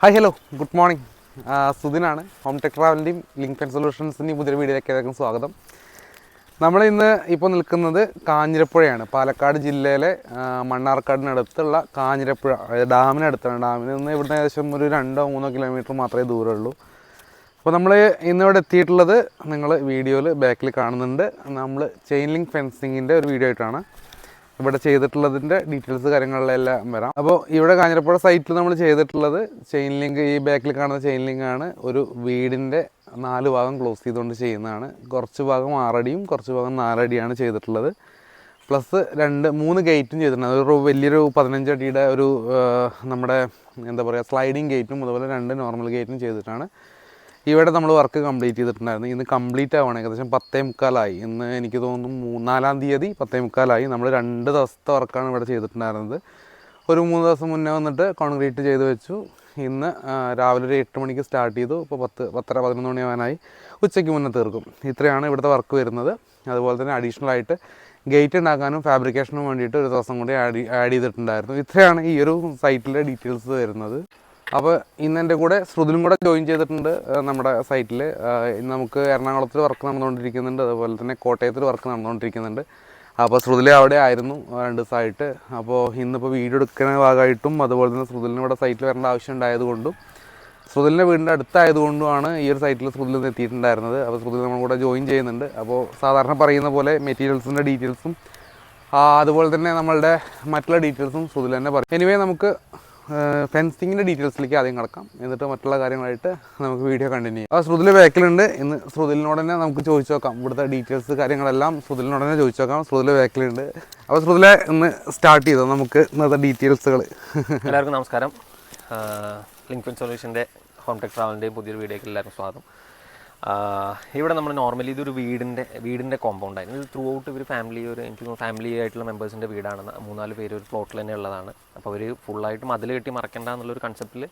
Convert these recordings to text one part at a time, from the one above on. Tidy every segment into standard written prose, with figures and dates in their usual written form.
Hi hello good morning. സുധിനാണ്. Home tech ട്രാവലിൻ്റെയും link ഫെൻ സൊല്യൂഷൻസിൻ്റെയും പുതിയ വീഡിയോയിലേക്ക് ഏവർക്കും സ്വാഗതം. നമ്മൾ ഇന്ന് ഇപ്പോൾ നിൽക്കുന്നത് കാഞ്ഞിരപ്പുഴയാണ്. പാലക്കാട് ജില്ലയിലെ മണ്ണാർക്കാടിനടുത്തുള്ള കാഞ്ഞിരപ്പുഴ ഡാമിനടുത്താണ്. ഡാമിൽ നിന്ന് ഇവിടുന്ന് ഏകദേശം ഒരു 2-3 കിലോമീറ്റർ മാത്രമേ ദൂരമുള്ളൂ. അപ്പോൾ നമ്മൾ ഇന്നിവിടെ എത്തിയിട്ടുള്ളത് നിങ്ങൾ വീഡിയോയിൽ ബാക്കിൽ കാണുന്നുണ്ട്. നമ്മൾ ചെയിൻ ലിങ്ക് ഫെൻസിങ്ങിൻ്റെ ഒരു വീഡിയോ ആയിട്ടാണ് ഇവിടെ ചെയ്തിട്ടുള്ളതിൻ്റെ ഡീറ്റെയിൽസ് കാര്യങ്ങളിലെല്ലാം വരാം. അപ്പോൾ ഇവിടെ കാഞ്ഞിരപ്പുഴ സൈറ്റിൽ നമ്മൾ ചെയ്തിട്ടുള്ളത് ചെയിൻ ലിങ്ക്, ഈ ബാക്കിൽ കാണുന്ന ചെയിൻ ലിങ്കാണ് ഒരു വീടിൻ്റെ 4 ഭാഗം ക്ലോസ് ചെയ്തുകൊണ്ട് ചെയ്യുന്നതാണ്. കുറച്ച് ഭാഗം 6 അടിയും കുറച്ച് ഭാഗം 4 അടിയാണ് ചെയ്തിട്ടുള്ളത്. പ്ലസ് 2-3 ഗേറ്റും ചെയ്തിട്ടുണ്ട്. ഒരു വലിയൊരു 15 അടിയുടെ ഒരു നമ്മുടെ എന്താ പറയുക സ്ലൈഡിങ് ഗേറ്റും അതുപോലെ 2 നോർമൽ ഗേറ്റും ചെയ്തിട്ടാണ് ഇവിടെ നമ്മൾ വർക്ക് കംപ്ലീറ്റ് ചെയ്തിട്ടുണ്ടായിരുന്നു. ഇന്ന് കംപ്ലീറ്റ് ആവുകയാണ്. ഏകദേശം 10:45 ഇന്ന് എനിക്ക് തോന്നുന്നു 4-ാം തീയതി 10:45. നമ്മൾ 2 ദിവസത്തെ വർക്കാണ് ഇവിടെ ചെയ്തിട്ടുണ്ടായിരുന്നത്. ഒരു 3 ദിവസം മുന്നേ വന്നിട്ട് കോൺക്രീറ്റ് ചെയ്ത് വെച്ചു. ഇന്ന് രാവിലെ ഒരു 8 മണിക്ക് സ്റ്റാർട്ട് ചെയ്തു. ഇപ്പോൾ 10-11 മണി ആവാനായി. ഉച്ചയ്ക്ക് മുന്നേ തീർക്കും. ഇത്രയാണ് ഇവിടുത്തെ വർക്ക് വരുന്നത്. അതുപോലെ തന്നെ അഡീഷണൽ ആയിട്ട് ഗേറ്റ് ഉണ്ടാക്കാനും ഫാബ്രിക്കേഷനും വേണ്ടിയിട്ട് ഒരു ദിവസം കൂടി ആഡ് ചെയ്തിട്ടുണ്ടായിരുന്നു. ഇത്രയാണ് ഈ ഒരു സൈറ്റിലെ ഡീറ്റെയിൽസ് വരുന്നത്. അപ്പോൾ ഇന്ന് എൻ്റെ കൂടെ ശ്രുതിനും കൂടെ ജോയിൻ ചെയ്തിട്ടുണ്ട് നമ്മുടെ സൈറ്റിൽ. നമുക്ക് എറണാകുളത്തിൽ വർക്ക് നടന്നുകൊണ്ടിരിക്കുന്നുണ്ട്, അതുപോലെ തന്നെ കോട്ടയത്തിൽ വർക്ക് നടന്നുകൊണ്ടിരിക്കുന്നുണ്ട്. അപ്പോൾ ശ്രുതിലെ അവിടെ ആയിരുന്നു 2 ദിവസമായിട്ട്. അപ്പോൾ ഇന്നിപ്പോൾ വീഡിയോ എടുക്കുന്ന ഭാഗമായിട്ടും അതുപോലെ തന്നെ ശ്രുതിലിന് ഇവിടെ സൈറ്റിൽ വരേണ്ട ആവശ്യം ഉണ്ടായതുകൊണ്ടും ശ്രുതിലിൻ്റെ വീടിൻ്റെ അടുത്തായതുകൊണ്ടുമാണ് ഈ ഒരു സൈറ്റിൽ ശ്രുതിൽ നിന്ന് എത്തിയിട്ടുണ്ടായിരുന്നത്. അപ്പോൾ ശ്രുതിൽ നമ്മൾ കൂടെ ജോയിൻ ചെയ്യുന്നുണ്ട്. അപ്പോൾ സാധാരണ പറയുന്ന പോലെ മെറ്റീരിയൽസിൻ്റെ ഡീറ്റെയിൽസും അതുപോലെ തന്നെ നമ്മളുടെ മറ്റുള്ള ഡീറ്റെയിൽസും ശ്രുതിൽ തന്നെ പറയും. എനിവേ നമുക്ക് ഫെൻസിങ്ങിൻ്റെ ഡീറ്റെയിൽസിലേക്ക് ആദ്യം കിടക്കാം, എന്നിട്ട് മറ്റുള്ള കാര്യങ്ങളായിട്ട് നമുക്ക് വീഡിയോ കണ്ടിന്യൂ ചെയ്യാം. അപ്പോൾ ശ്രുതിൽ ബാക്കിലുണ്ട്. ഇന്ന് ശ്രുതിലിനോട് തന്നെ നമുക്ക് ചോദിച്ചു നോക്കാം. ഇവിടുത്തെ ഡീറ്റെയിൽസ് കാര്യങ്ങളെല്ലാം ശ്രുതിലിനോട് തന്നെ ചോദിച്ചു നോക്കാം. ശ്രുതിൽ ബാക്കിലുണ്ട്. അപ്പോൾ ശ്രുതിലെ ഇന്ന് സ്റ്റാർട്ട് ചെയ്തോ നമുക്ക് ഇന്നത്തെ ഡീറ്റെയിൽസുകൾ. എല്ലാവർക്കും നമസ്കാരം. ലിങ്ക് ഫെൻ സൊല്യൂഷൻ്റെ ഹോം ടെക് ട്രാവലിൻ്റെയും പുതിയൊരു വീഡിയോയ്ക്ക് എല്ലാവർക്കും സ്വാഗതം. ഇവിടെ നമ്മൾ നോർമലി ഇതൊരു വീടിൻ്റെ കോമ്പൗണ്ടായിരുന്നു. ഇത് ത്രൂ ഔട്ട് ഇവർ എനിക്ക് ഫാമിലി ആയിട്ടുള്ള മെമ്പേഴ്സിൻ്റെ വീടാണ്. 3-4 പേര് ഒരു പ്ലോട്ടിൽ തന്നെ ഉള്ളതാണ്. അപ്പോൾ അവർ ഫുള്ളായിട്ട് മതിൽ കെട്ടി മറക്കേണ്ട എന്നുള്ളൊരു കൺസെപ്റ്റിൽ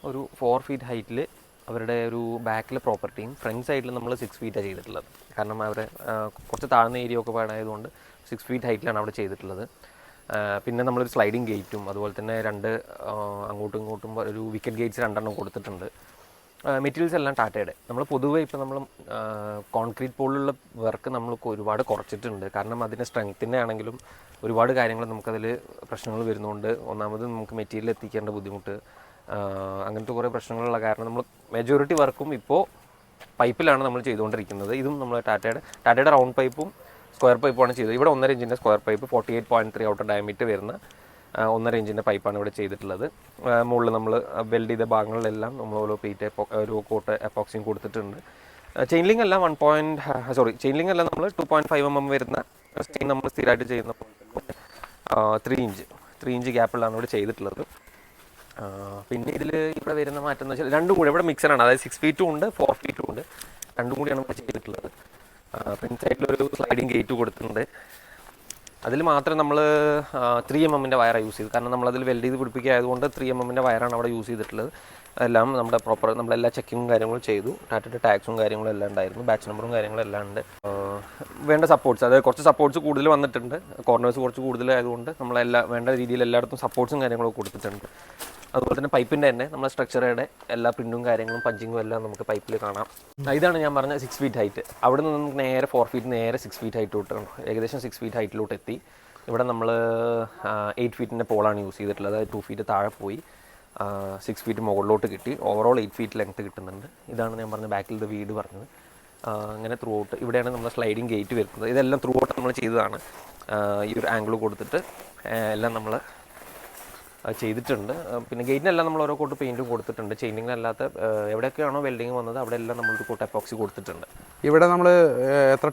ഒരു 4 ഫീറ്റ് ഹൈറ്റിൽ അവരുടെ ഒരു ബാക്കിലെ പ്രോപ്പർട്ടിയും ഫ്രണ്ട് സൈഡിൽ നമ്മൾ 6 ഫീറ്റാണ് ചെയ്തിട്ടുള്ളത്. കാരണം അവരെ കുറച്ച് താഴ്ന്ന ഏരിയ ഒക്കെ പാടായതുകൊണ്ട് 6 ഫീറ്റ് ഹൈറ്റിലാണ് അവിടെ ചെയ്തിട്ടുള്ളത്. പിന്നെ നമ്മളൊരു സ്ലൈഡിങ് ഗേറ്റും അതുപോലെ തന്നെ 2 അങ്ങോട്ടും ഇങ്ങോട്ടും ഒരു വിക്കറ്റ് ഗേറ്റ്സ് 2 കൊടുത്തിട്ടുണ്ട്. മെറ്റീരിയൽസ് എല്ലാം ടാറ്റയുടെ. നമ്മൾ പൊതുവേ ഇപ്പോൾ നമ്മൾ കോൺക്രീറ്റ് പോലുള്ള വർക്ക് നമ്മൾ ഒരുപാട് കുറച്ചിട്ടുണ്ട്. കാരണം അതിൻ്റെ സ്ട്രെങ്ത്തിൻ്റെ ആണെങ്കിലും ഒരുപാട് കാര്യങ്ങൾ നമുക്കതിൽ പ്രശ്നങ്ങൾ വരുന്നതുകൊണ്ട്, ഒന്നാമത് നമുക്ക് മെറ്റീരിയൽ എത്തിക്കേണ്ട ബുദ്ധിമുട്ട്, അങ്ങനത്തെ കുറേ പ്രശ്നങ്ങളുള്ള കാരണം നമ്മൾ മെജോറിറ്റി വർക്കും ഇപ്പോൾ പൈപ്പിലാണ് നമ്മൾ ചെയ്തുകൊണ്ടിരിക്കുന്നത്. ഇതും നമ്മൾ ടാറ്റയുടെ റൗണ്ട് പൈപ്പും സ്ക്വയർ പൈപ്പുമാണ് ചെയ്തത്. ഇവിടെ 1.5 ഇഞ്ചിൻ്റെ സ്ക്വയർ പൈപ്പ് 48.3 ഔട്ടർ ഡയമീറ്റർ വരുന്ന 1.5 ഇഞ്ചിൻ്റെ പൈപ്പാണ് ഇവിടെ ചെയ്തിട്ടുള്ളത്. മുകളിൽ നമ്മൾ വെൽഡ് ചെയ്ത ഭാഗങ്ങളിലെല്ലാം നമ്മൾ ഓരോ ഒരു കോട്ട് എപ്പോക്സിയും കൊടുത്തിട്ടുണ്ട്. ചെയിൻ ലിങ്ക് എല്ലാം ചെയിൻ എല്ലാം നമ്മൾ 2.5 mm വരുന്ന ചെയിൻ നമ്മൾ സ്ഥിരമായിട്ട് ചെയ്യുന്ന 3 ഇഞ്ച് ഗ്യാപ്പിലാണ് ഇവിടെ ചെയ്തിട്ടുള്ളത്. പിന്നെ ഇവിടെ വരുന്ന മാറ്റം എന്ന് വെച്ചാൽ രണ്ടും കൂടി ഇവിടെ മിക്സറാണ്. അതായത് 6 ഫീറ്റും ഉണ്ട് 4 ഫീറ്റും ഉണ്ട്. രണ്ടും കൂടിയാണ് ഇവിടെ ചെയ്തിട്ടുള്ളത്. ഫ്രണ്ട് സൈഡിലൊരു സ്ലൈഡിങ് ഗേറ്റ് കൊടുത്തിട്ടുണ്ട്. അതിൽ മാത്രം നമ്മൾ 3 mm വയറാണ് യൂസ് ചെയ്തത്. കാരണം നമ്മളതിൽ വെൽഡ് ചെയ്ത് പിടിപ്പിക്കുക ആയതുകൊണ്ട് 3 mm വയറാണ് അവിടെ യൂസ് ചെയ്തിട്ടുള്ളത്. എല്ലാം നമ്മുടെ നമ്മളെല്ലാ ചെക്കിങ്ങും കാര്യങ്ങളും ചെയ്തു. ടാറ്റയുടെ ടാക്സും കാര്യങ്ങളും എല്ലാം ഉണ്ടായിരുന്നു. ബാച്ച് നമ്പറും കാര്യങ്ങളും എല്ലാം ഉണ്ട്. വേണ്ട സപ്പോർട്ട്സ്, അതായത് കുറച്ച് സപ്പോർട്ട്സ് കൂടുതൽ വന്നിട്ടുണ്ട്. കോർണേഴ്സ് കുറച്ച് കൂടുതലായതുകൊണ്ട് വേണ്ട രീതിയിൽ എല്ലായിടത്തും സപ്പോർട്ട്സും കാര്യങ്ങളൊക്കെ കൊടുത്തിട്ടുണ്ട്. അതുപോലെ തന്നെ പൈപ്പിൻ്റെ തന്നെ നമ്മുടെ സ്ട്രക്ചറുടെ എല്ലാ പ്രിൻറ്റും കാര്യങ്ങളും പഞ്ചിങ്ങും എല്ലാം നമുക്ക് പൈപ്പിൽ കാണാം. ഇതാണ് ഞാൻ പറഞ്ഞ 6 ഫീറ്റ് ഹൈറ്റ്. അവിടെ നിന്ന് നമുക്ക് നേരെ 4 ഫീറ്റ് നേരെ 6 ഫീറ്റ് ഹൈറ്റിലോട്ട്, ഏകദേശം 6 ഫീറ്റ് ഹൈറ്റിലോട്ട് എത്തി. ഇവിടെ നമ്മൾ 8 ഫീറ്റിൻ്റെ പോളാണ് യൂസ് ചെയ്തിട്ടുള്ളത്. അതായത് 2 ഫീറ്റ് താഴെ പോയി 6 ഫീറ്റ് മുകളിലോട്ട് കിട്ടി. ഓവറോൾ 8 ഫീറ്റ് ലെങ്ത്ത് കിട്ടുന്നുണ്ട്. ഇതാണ് ഞാൻ പറഞ്ഞ ബാക്കിലത്തെ വീട് പറഞ്ഞത്. അങ്ങനെ ത്രൂ ഔട്ട് ഇവിടെയാണ് നമ്മൾ സ്ലൈഡിങ് ഗേറ്റ് വരുന്നത്. ഇതെല്ലാം ത്രൂ ഔട്ട് നമ്മൾ ചെയ്തതാണ്. ഈ ഒരു ആംഗിൾ കൊടുത്തിട്ട് എല്ലാം നമ്മൾ ചെയ്തിട്ടുണ്ട്. പിന്നെ ഗേറ്റിനെല്ലാം നമ്മൾ ഓരോ കോട്ട് പെയിൻറ്റും കൊടുത്തിട്ടുണ്ട്. ചെയിനിങ്ങിനല്ലാത്ത എവിടെയൊക്കെയാണോ വെൽഡിങ് വന്നത് അവിടെ എല്ലാം നമ്മളൊരു കോട്ട് എപ്പോക്സി കൊടുത്തിട്ടുണ്ട്. ഇവിടെ നമ്മൾ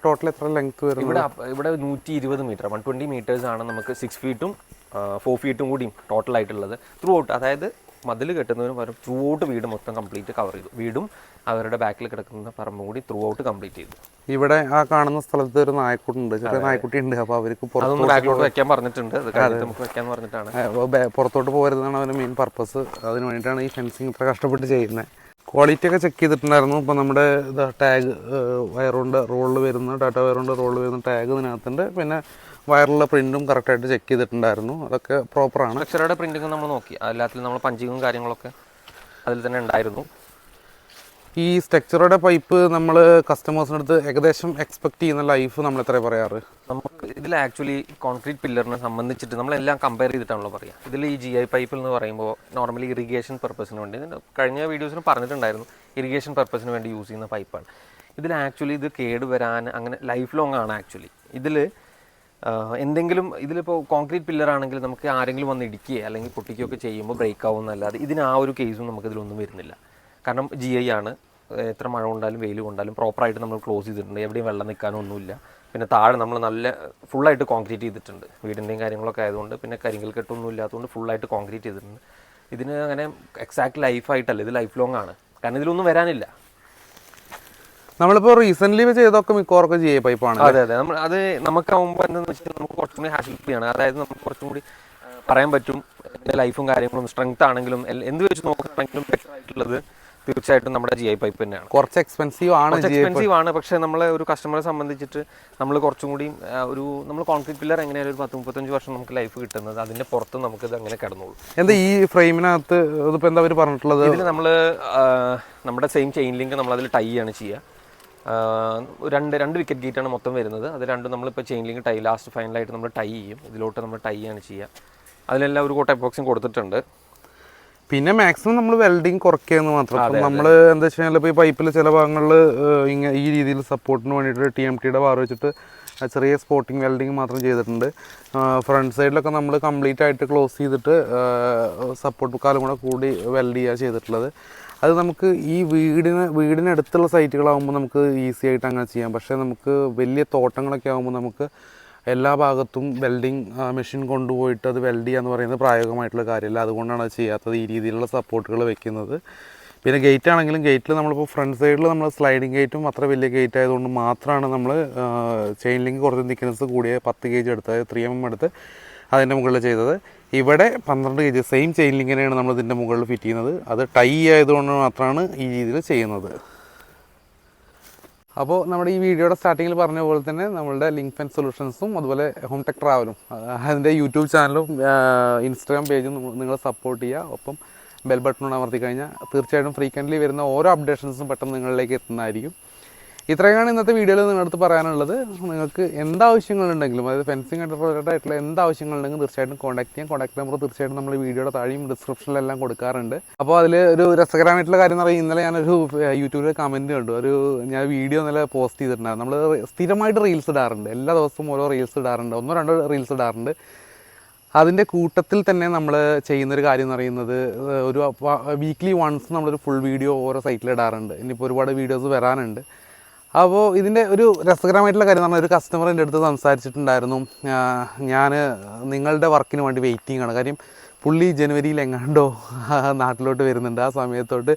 ടോട്ടൽ എത്ര ലെങ്ത് വരും? ഇവിടെ 120 മീറ്റർ 120 മീറ്റേഴ്സാണ് നമുക്ക് 6 ഫീറ്റും 4 ഫീറ്റും കൂടിയും ടോട്ടലായിട്ടുള്ളത്. ത്രൂ ഔട്ട്, അതായത് മതിൽ കെട്ടുന്നതിന് പകരം ത്രൂ ഔട്ട് വീട് മൊത്തം കംപ്ലീറ്റ് കവർ ചെയ്തു. വീടും അവരുടെ ബാക്കിൽ കിടക്കുന്ന പറമ്പും കൂടി ത്രൂ ഔട്ട് കംപ്ലീറ്റ് ചെയ്തു. ഇവിടെ ആ കാണുന്ന സ്ഥലത്ത് ഒരു നായ്ക്കുട്ടുണ്ട്, ചെറിയ നായ്ക്കുട്ടി ഉണ്ട്. അപ്പോൾ അവർക്ക് ബാക്കിലോട്ട് വെക്കാൻ പറഞ്ഞിട്ടുണ്ട്. നമുക്ക് വെക്കാൻ പറഞ്ഞിട്ടാണ്. പുറത്തോട്ട് പോകരുതെന്നാണ് അവരുടെ മെയിൻ പർപ്പസ്. അതിന് വേണ്ടിയിട്ടാണ് ഈ ഫെൻസിങ് ഇത്ര കഷ്ടപ്പെട്ട് ചെയ്യുന്നത്. ക്വാളിറ്റി ഒക്കെ ചെക്ക് ചെയ്തിട്ടുണ്ടായിരുന്നു. ഇപ്പോൾ നമ്മുടെ ടാഗ് വയറുകൊണ്ട് റോളിൽ വരുന്ന ടാറ്റ വയറുകൊണ്ട് റോളിൽ വരുന്ന ടാഗ് ഇതിനകത്തുണ്ട്. പിന്നെ വയറിലുള്ള പ്രിൻറ്റും കറക്റ്റായിട്ട് ചെക്ക് ചെയ്തിട്ടുണ്ടായിരുന്നു. അതൊക്കെ പ്രോപ്പറാണ്. സ്ട്രക്ചറുടെ പ്രിൻറ്റിങ് നമ്മൾ നോക്കി. എല്ലാത്തിലും നമ്മൾ പഞ്ചിങ്ങും കാര്യങ്ങളൊക്കെ അതിൽ തന്നെ ഉണ്ടായിരുന്നു. ഈ സ്ട്രക്ചറുടെ പൈപ്പ് നമ്മൾ കസ്റ്റമേഴ്സിൻ്റെ അടുത്ത് ഏകദേശം എക്സ്പെക്ട് ചെയ്യുന്ന ലൈഫ് നമ്മൾ എത്ര പറയാറ്? നമുക്ക് ഇതിൽ ആക്ച്വലി കോൺക്രീറ്റ് പില്ലറിനെ സംബന്ധിച്ചിട്ട് നമ്മളെല്ലാം കമ്പയർ ചെയ്തിട്ടാണല്ലോ പറയുക. ഇതിൽ ഈ GI പൈപ്പിൽ എന്ന് പറയുമ്പോൾ നോർമലി ഇറിഗേഷൻ പർപ്പസിന് വേണ്ടി, കഴിഞ്ഞ വീഡിയോസിന് പറഞ്ഞിട്ടുണ്ടായിരുന്നു, ഇറിഗേഷൻ പർപ്പസിന് വേണ്ടി യൂസ് ചെയ്യുന്ന പൈപ്പാണ്. ഇതിൽ ആക്ച്വലി ഇത് കേടുവരാൻ അങ്ങനെ ലൈഫ് ലോങ് ആണ്. ആക്ച്വലി ഇതിൽ എന്തെങ്കിലും, ഇതിലിപ്പോൾ കോൺക്രീറ്റ് പില്ലറാണെങ്കിൽ നമുക്ക് ആരെങ്കിലും വന്ന് ഇടിക്കുകയോ അല്ലെങ്കിൽ പൊട്ടിക്കുകയൊക്കെ ചെയ്യുമ്പോൾ ബ്രേക്ക് ആവുമെന്നല്ലാതെ ഇതിന് ആ ഒരു കേസും നമുക്കിതിലൊന്നും വരുന്നില്ല. കാരണം GI ആണ്, എത്ര മഴ കൊണ്ടാലും വെയിൽ കൊണ്ടാലും പ്രോപ്പറായിട്ട് നമ്മൾ ക്ലോസ് ചെയ്തിട്ടുണ്ട്, എവിടെയും വെള്ളം നിൽക്കാനൊന്നുമില്ല. പിന്നെ താഴെ നമ്മൾ നല്ല ഫുള്ളായിട്ട് കോൺക്രീറ്റ് ചെയ്തിട്ടുണ്ട്, വീടിൻ്റെയും കാര്യങ്ങളൊക്കെ ആയതുകൊണ്ട്. പിന്നെ കരിങ്കൽ കെട്ടൊന്നും ഇല്ലാത്തതുകൊണ്ട് ഫുള്ളായിട്ട് കോൺക്രീറ്റ് ചെയ്തിട്ടുണ്ട്. ഇതിന് അങ്ങനെ എക്സാക്ട് ലൈഫായിട്ടല്ല, ഇത് ലൈഫ് ലോങ് ആണ്. കാരണം ഇതിലൊന്നും വരാനില്ല. നമ്മളിപ്പോൾ റീസെൻ്റ്ലി ചെയ്തൊക്കെ മിക്കവാറൊക്കെ GI പൈപ്പാണ്. അതെ അതെ, അത് നമുക്കാവുമ്പോൾ എന്താണെന്ന് വെച്ചാൽ നമുക്ക് കുറച്ചും കൂടി ഹാഷിപ്പിയാണ്. അതായത് നമുക്ക് കുറച്ചും കൂടി പറയാൻ പറ്റും ലൈഫും കാര്യങ്ങളും സ്ട്രെങ്ത് ആണെങ്കിലും എന്ത് വെച്ച് നോക്കുകയാണെങ്കിലും ബെറ്റർ ആയിട്ടുള്ളത് തീർച്ചയായിട്ടും നമ്മുടെ GI പൈപ്പ് തന്നെയാണ്. കുറച്ച് എക്സ്പെൻസീവ് ആണ്, പക്ഷേ നമ്മളെ ഒരു കസ്റ്റമറെ സംബന്ധിച്ചിട്ട് നമ്മൾ കുറച്ചും കൂടി നമ്മൾ കോൺക്രീറ്റ് പില്ലർ എങ്ങനെയാലും ഒരു 10-35 വർഷം നമുക്ക് ലൈഫ് കിട്ടുന്നത്, അതിൻ്റെ പുറത്ത് നമുക്കിത് അങ്ങനെ കിടന്നുള്ളൂ. എന്താ ഈ ഫ്രെയിമിനകത്ത് ഇതിപ്പോൾ എന്താ അവർ പറഞ്ഞിട്ടുള്ളത്? ഇതിൽ നമ്മൾ നമ്മുടെ സെയിം ചെയിൻ ലിങ്ക് നമ്മളതിൽ ടൈ ആണ് ചെയ്യുക. രണ്ട് വിക്കറ്റ് ഗേറ്റാണ് മൊത്തം വരുന്നത്. അത് രണ്ടും നമ്മളിപ്പോൾ ചെയിൻ ലിങ്ക് ടൈ ലാസ്റ്റ് ഫൈനലായിട്ട് നമ്മൾ ടൈ ചെയ്യും. ഇതിലോട്ട് നമ്മൾ ടൈ ആണ് ചെയ്യുക. അതിലെല്ലാം ഒരു കോട്ട എപ്പോക്സിയും കൊടുത്തിട്ടുണ്ട്. പിന്നെ മാക്സിമം നമ്മൾ വെൽഡിങ് കുറയ്ക്കുകയെന്ന് മാത്രം. അപ്പം നമ്മൾ എന്താ വെച്ച് കഴിഞ്ഞാൽ ഇപ്പോൾ ഈ പൈപ്പിൽ ചില ഭാഗങ്ങളിൽ ഇങ്ങനെ ഈ രീതിയിൽ സപ്പോർട്ടിന് വേണ്ടിയിട്ട് TMTയുടെ ബാർ വെച്ചിട്ട് ചെറിയ സ്പോട്ടിങ് വെൽഡിങ് മാത്രം ചെയ്തിട്ടുണ്ട്. ഫ്രണ്ട് സൈഡിലൊക്കെ നമ്മൾ കംപ്ലീറ്റ് ആയിട്ട് ക്ലോസ് ചെയ്തിട്ട് സപ്പോർട്ട് കാലം കൂടെ കൂടി വെൽഡ് ചെയ്യുക ചെയ്തിട്ടുള്ളത്. അത് നമുക്ക് ഈ വീടിനടുത്തുള്ള സൈറ്റുകളാകുമ്പോൾ നമുക്ക് ഈസി ആയിട്ട് അങ്ങനെ ചെയ്യാം. പക്ഷേ നമുക്ക് വലിയ തോട്ടങ്ങളൊക്കെ ആകുമ്പോൾ നമുക്ക് എല്ലാ ഭാഗത്തും വെൽഡിങ് മെഷീൻ കൊണ്ടുപോയിട്ട് അത് വെൽഡ് ചെയ്യുക എന്ന് പറയുന്നത് പ്രായോഗികമായിട്ടുള്ള കാര്യമല്ല. അതുകൊണ്ടാണ് അത് ചെയ്യാത്തത്, ഈ രീതിയിലുള്ള സപ്പോർട്ടുകൾ വെക്കുന്നത്. പിന്നെ ഗേറ്റ് ആണെങ്കിലും ഗേറ്റിൽ നമ്മളിപ്പോൾ ഫ്രണ്ട് സൈഡിൽ നമ്മൾ സ്ലൈഡിങ് ഗേറ്റും അത്ര വലിയ ഗേറ്റ് ആയതുകൊണ്ട് മാത്രമാണ് നമ്മൾ ചെയിൻ ലിങ്ക് കുറച്ച് തിക്നെസ് കൂടിയ 10 kg എടുത്ത് 3 mm എടുത്ത് അതിൻ്റെ മുകളിൽ ചെയ്തത്. ഇവിടെ 12 kg സെയിം ചെയിൻ ലിങ്കിനെയാണ് നമ്മൾ ഇതിൻ്റെ മുകളിൽ ഫിറ്റ് ചെയ്യുന്നത്. അത് ടൈ ആയതുകൊണ്ട് മാത്രമാണ് ഈ രീതിയിൽ ചെയ്യുന്നത്. അപ്പോൾ നമ്മുടെ ഈ വീഡിയോയുടെ സ്റ്റാർട്ടിങ്ങിൽ പറഞ്ഞ പോലെ തന്നെ നമ്മളുടെ ലിങ്ക് ഫെൻസ് സൊല്യൂഷൻസും അതുപോലെ ഹോം ടെക് ട്രാവലും അതിൻ്റെ യൂട്യൂബ് ചാനലും ഇൻസ്റ്റാഗ്രാം പേജും നിങ്ങൾ സപ്പോർട്ട് ചെയ്യുക. ഒപ്പം ബെൽ ബട്ടൺ അമർത്തി കഴിഞ്ഞാൽ തീർച്ചയായിട്ടും ഫ്രീക്വൻ്റ്ലി വരുന്ന ഓരോ അപ്ഡേഷൻസും പെട്ടെന്ന് നിങ്ങളിലേക്ക് എത്തുന്നതായിരിക്കും. ഇത്രയാണ് ഇന്നത്തെ വീഡിയോയിൽ നിങ്ങളുടെ അടുത്ത് പറയാനുള്ളത്. നിങ്ങൾക്ക് എന്താവശ്യങ്ങളുണ്ടെങ്കിലും, അതായത് ഫെൻസിങ് റിലേറ്റഡ് ആയിട്ടുള്ള എന്താവശ്യങ്ങളുണ്ടെങ്കിലും തീർച്ചയായിട്ടും കോൺടാക്ട് ചെയ്യാം. കോൺടാക്ട് നമ്പർ തീർച്ചയായിട്ടും നമ്മൾ വീഡിയോയുടെ താഴെയും ഡിസ്ക്രിപ്ഷനിലെല്ലാം കൊടുക്കാറുണ്ട്. അപ്പോൾ അതിൽ ഒരു രസകരമായിട്ടുള്ള കാര്യം എന്ന് പറയുന്നത്, ഇന്നലെ ഞാനൊരു യൂട്യൂബിൽ കമൻറ്റ് കണ്ടു. ഞാൻ വീഡിയോ ഇന്നലെ പോസ്റ്റ് ചെയ്തിട്ടുണ്ടായിരുന്നു. നമ്മൾ സ്ഥിരമായിട്ട് റീൽസ് ഇടാറുണ്ട്, എല്ലാ ദിവസവും ഓരോ റീൽസ് ഇടാറുണ്ട്, 1-2 റീൽസ് ഇടാറുണ്ട്. അതിൻ്റെ കൂട്ടത്തിൽ തന്നെ നമ്മൾ ചെയ്യുന്നൊരു കാര്യം എന്ന് പറയുന്നത്, ഒരു വീക്ക്ലി വൺസ് നമ്മളൊരു ഫുൾ വീഡിയോ ഓരോ സൈറ്റിൽ ഇടാറുണ്ട്. ഇനിയിപ്പോൾ ഒരുപാട് വീഡിയോസ് വരാനുണ്ട്. അപ്പോൾ ഇതിൻ്റെ ഒരു രസകരമായിട്ടുള്ള കാര്യം എന്ന് പറഞ്ഞാൽ, ഒരു കസ്റ്റമർ എൻ്റെ അടുത്ത് സംസാരിച്ചിട്ടുണ്ടായിരുന്നു, ഞാൻ നിങ്ങളുടെ വർക്കിന് വേണ്ടി വെയിറ്റിംഗ് ആണ്. കാര്യം പുള്ളി ജനുവരിയിൽ എങ്ങാണ്ടോ നാട്ടിലോട്ട് വരുന്നുണ്ട്, ആ സമയത്തോട്ട്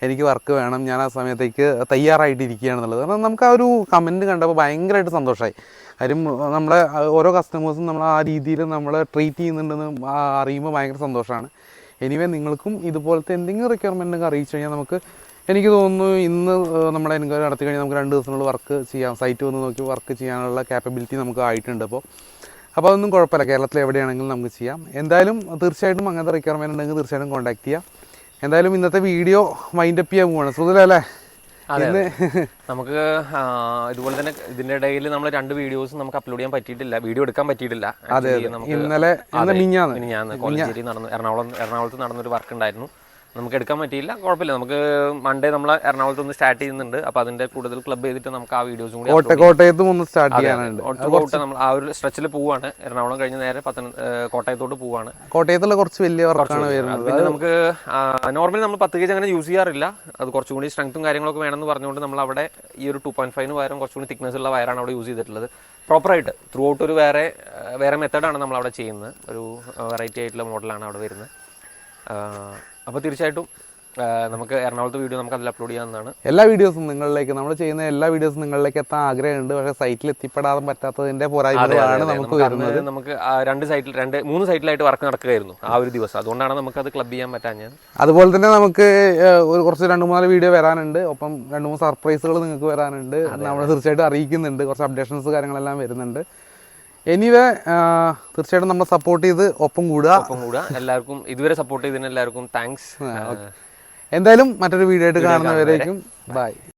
എനിക്ക് വർക്ക് വേണം, ഞാൻ ആ സമയത്തേക്ക് തയ്യാറായിട്ടിരിക്കുകയാണെന്നുള്ളത്. കാരണം നമുക്ക് ആ ഒരു കമൻറ്റ് കണ്ടപ്പോൾ ഭയങ്കരമായിട്ട് സന്തോഷമായി. കാര്യം നമ്മളെ ഓരോ കസ്റ്റമേഴ്സും നമ്മൾ ആ രീതിയിൽ നമ്മളെ ട്രീറ്റ് ചെയ്യുന്നുണ്ടെന്ന് അറിയുമ്പോൾ ഭയങ്കര സന്തോഷമാണ്. എനിവേ നിങ്ങൾക്കും ഇതുപോലത്തെ എന്തെങ്കിലും റിക്വയർമെൻറ്റ് അറിയിച്ചു കഴിഞ്ഞാൽ നമുക്ക്, എനിക്ക് തോന്നുന്നു ഇന്ന് നമ്മുടെ എൻക്വയറി നടത്തി കഴിഞ്ഞാൽ നമുക്ക് 2 ദിവസത്തിനുള്ളിൽ വർക്ക് ചെയ്യാം. സൈറ്റ് വന്ന് നോക്കി വർക്ക് ചെയ്യാനുള്ള ക്യാപ്പബിലിറ്റി നമുക്ക് ആയിട്ടുണ്ട്. അപ്പോൾ അതൊന്നും കുഴപ്പമില്ല, കേരളത്തിൽ എവിടെയാണെങ്കിലും നമുക്ക് ചെയ്യാം. എന്തായാലും തീർച്ചയായിട്ടും അങ്ങനത്തെ റിക്വയർമെൻറ്റ് ഉണ്ടെങ്കിൽ തീർച്ചയായിട്ടും കോൺടാക്ട് ചെയ്യാം. എന്തായാലും ഇന്നത്തെ വീഡിയോ വൈൻഡപ്പ് ചെയ്യാൻ പോവാണ്. സുഖമല്ലേ? നമുക്ക് ഇതുപോലെ തന്നെ ഇതിന്റെ ഇടയിൽ നമ്മൾ 2 വീഡിയോസ് നമുക്ക് അപ്ലോഡ് ചെയ്യാൻ പറ്റിയിട്ടില്ല, വീഡിയോ എടുക്കാൻ പറ്റിയിട്ടില്ല. ഇന്നലെ കോളേജിൽ നടന്നു, എറണാകുളത്ത് നടന്നൊരു വർക്ക് ഉണ്ടായിരുന്നു, നമുക്ക് എടുക്കാൻ പറ്റിയില്ല. കുഴപ്പമില്ല, നമുക്ക് മൺഡേ നമ്മൾ എറണാകുളത്ത് ഒന്ന് സ്റ്റാർട്ട് ചെയ്യുന്നുണ്ട്. അപ്പോൾ അതിന്റെ കൂടുതൽ ക്ലബ് ചെയ്തിട്ട് നമുക്ക് ആ വീഡിയോസും കൂടി കോട്ടയത്തും ഒന്ന് സ്റ്റാർട്ട് ചെയ്യാനുണ്ട്. നമ്മൾ ആ ഒരു സ്ട്രെച്ചിൽ പോവാണ്. എറണാകുളം കഴിഞ്ഞ് നേരെ കോട്ടയത്തോട്ട് പോവാണ്. കോട്ടയത്തുള്ള കുറച്ച് വലിയ വർക്കാണ് വരുന്നത്. പിന്നെ നമുക്ക് നോർമലി നമ്മൾ 10 kg അങ്ങനെ യൂസ് ചെയ്യാറില്ല. അത് കുറച്ചും കൂടി സ്ട്രെങ്ത്തും കാര്യങ്ങളൊക്കെ വേണമെന്ന് പറഞ്ഞുകൊണ്ട് നമ്മൾ അവിടെ ഈ ഒരു 2.5 പകരം കുറച്ചും കൂടി തിക്നെസ് ഉള്ള വയറാണ് അവിടെ യൂസ് ചെയ്തിട്ടുള്ളത്. പ്രോപ്പറായിട്ട് ത്രൂ ഔട്ട് ഒരു വേറെ മെത്തേഡാണ് നമ്മൾ അവിടെ ചെയ്യുന്നത്. ഒരു വെറൈറ്റി ആയിട്ടുള്ള മോഡലാണ് അവിടെ വരുന്നത്. അപ്പോൾ തീർച്ചയായിട്ടും നമുക്ക് എറണാകുളത്തെ വീഡിയോ നമുക്ക് അതിൽ അപ്ലോഡ് ചെയ്യാവുന്നതാണ്. എല്ലാ വീഡിയോസും നിങ്ങളിലേക്ക്, നമ്മൾ ചെയ്യുന്ന എല്ലാ വീഡിയോസും നിങ്ങളിലേക്ക് എത്താൻ ആഗ്രഹമുണ്ട്. പക്ഷേ സൈറ്റിൽ എത്തിപ്പെടാൻ പറ്റാത്തതിൻ്റെ പോരായ്മകളാണ് നമുക്ക് വരുന്നത്. നമുക്ക് 3 സൈറ്റിലായിട്ട് വർക്ക് നടക്കുകയായിരുന്നു ആ ഒരു ദിവസം. അതുകൊണ്ടാണ് നമുക്കത് ക്ലബ് ചെയ്യാൻ പറ്റാഞ്ഞത്. അതുപോലെ തന്നെ നമുക്ക് കുറച്ച് 2-3 വീഡിയോ വരാനുണ്ട്. ഒപ്പം 2-3 സർപ്രൈസുകൾ നിങ്ങൾക്ക് വരാനുണ്ട്. നമ്മൾ തീർച്ചയായിട്ടും അറിയിക്കുന്നുണ്ട്. കുറച്ച് അപ്ഡേഷൻസ് കാര്യങ്ങളെല്ലാം വരുന്നുണ്ട്. എനിവേ തീർച്ചയായിട്ടും നമ്മൾ സപ്പോർട്ട് ചെയ്ത് ഒപ്പം കൂടുക. എല്ലാവർക്കും ഇതുവരെ സപ്പോർട്ട് ചെയ്തതിന് എല്ലാവർക്കും താങ്ക്സ്. എന്തായാലും മറ്റൊരു വീഡിയോ ആയിട്ട് കാണുന്നവരേക്കും ബൈ.